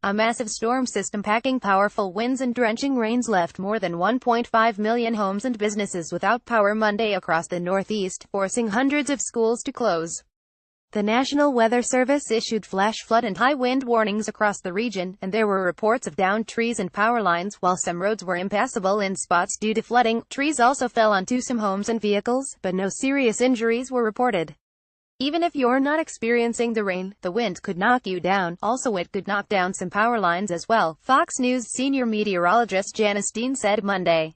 A massive storm system packing powerful winds and drenching rains left more than 1.5 million homes and businesses without power Monday across the Northeast, forcing hundreds of schools to close. The National Weather Service issued flash flood and high wind warnings across the region, and there were reports of downed trees and power lines. While some roads were impassable in spots due to flooding, trees also fell onto some homes and vehicles, but no serious injuries were reported. Even if you're not experiencing the rain, the wind could knock you down. Also, it could knock down some power lines as well, Fox News senior meteorologist Janice Dean said Monday.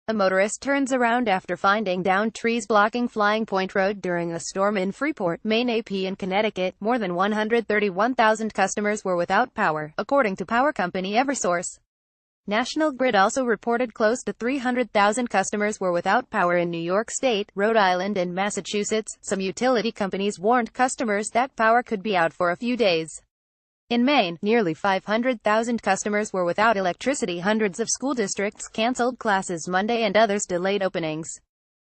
A motorist turns around after finding downed trees blocking Flying Point Road during a storm in Freeport, Maine. AP in Connecticut, more than 131,000 customers were without power, according to power company Eversource. National Grid also reported close to 300,000 customers were without power in New York State, Rhode Island, and Massachusetts. Some utility companies warned customers that power could be out for a few days. In Maine, nearly 500,000 customers were without electricity. Hundreds of school districts canceled classes Monday and others delayed openings.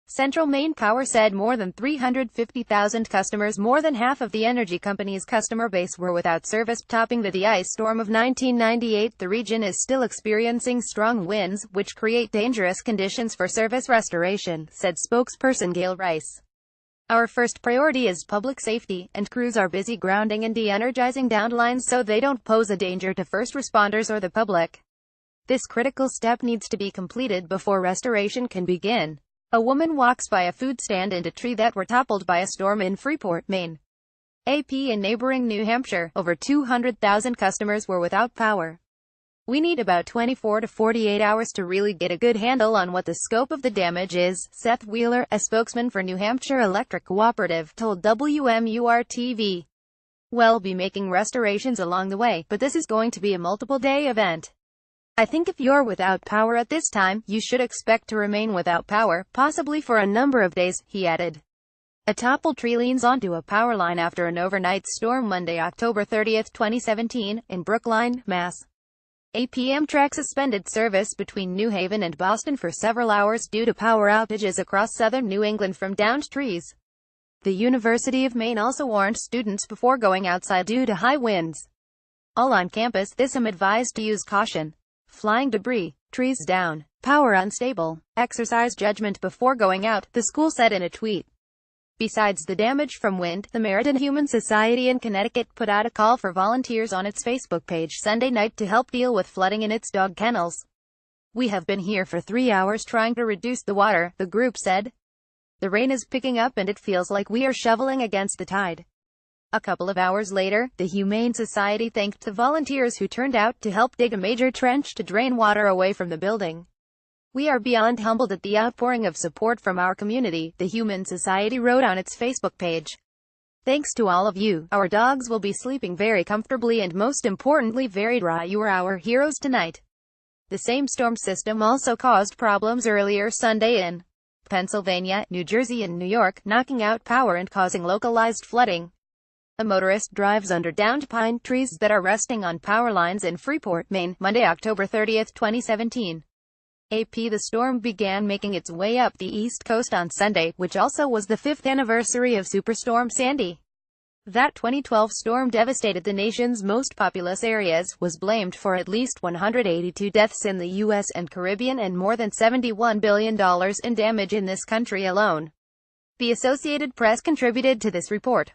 Central Maine Power said more than 350,000 customers, more than half of the energy company's customer base, were without service. Topping the ice storm of 1998, the region is still experiencing strong winds, which create dangerous conditions for service restoration, said spokesperson Gail Rice. Our first priority is public safety, and crews are busy grounding and de-energizing downed lines so they don't pose a danger to first responders or the public. This critical step needs to be completed before restoration can begin. A woman walks by a food stand and a tree that were toppled by a storm in Freeport, Maine. AP in neighboring New Hampshire, over 200,000 customers were without power. We need about 24 to 48 hours to really get a good handle on what the scope of the damage is, Seth Wheeler, a spokesman for New Hampshire Electric Cooperative, told WMUR-TV. We'll be making restorations along the way, but this is going to be a multiple-day event. I think if you're without power at this time, you should expect to remain without power, possibly for a number of days, he added. A toppled tree leans onto a power line after an overnight storm Monday, October 30, 2017, in Brookline, Mass. Amtrak suspended service between New Haven and Boston for several hours due to power outages across southern New England from downed trees. The University of Maine also warned students before going outside due to high winds. All on campus, I'm advised to use caution. Flying debris, trees down, power unstable. Exercise judgment before going out, the school said in a tweet. Besides the damage from wind, the American Humane Society in Connecticut put out a call for volunteers on its Facebook page Sunday night to help deal with flooding in its dog kennels. We have been here for 3 hours trying to reduce the water, the group said. The rain is picking up and it feels like we are shoveling against the tide. A couple of hours later, the Humane Society thanked the volunteers who turned out to help dig a major trench to drain water away from the building. We are beyond humbled at the outpouring of support from our community, the Humane Society wrote on its Facebook page. Thanks to all of you, our dogs will be sleeping very comfortably and most importantly very dry. You are our heroes tonight. The same storm system also caused problems earlier Sunday in Pennsylvania, New Jersey and New York, knocking out power and causing localized flooding. A motorist drives under downed pine trees that are resting on power lines in Freeport, Maine, Monday, October 30, 2017. AP The storm began making its way up the East Coast on Sunday, which also was the 5th anniversary of Superstorm Sandy. That 2012 storm devastated the nation's most populous areas, was blamed for at least 182 deaths in the U.S. and Caribbean and more than $71 billion in damage in this country alone. The Associated Press contributed to this report.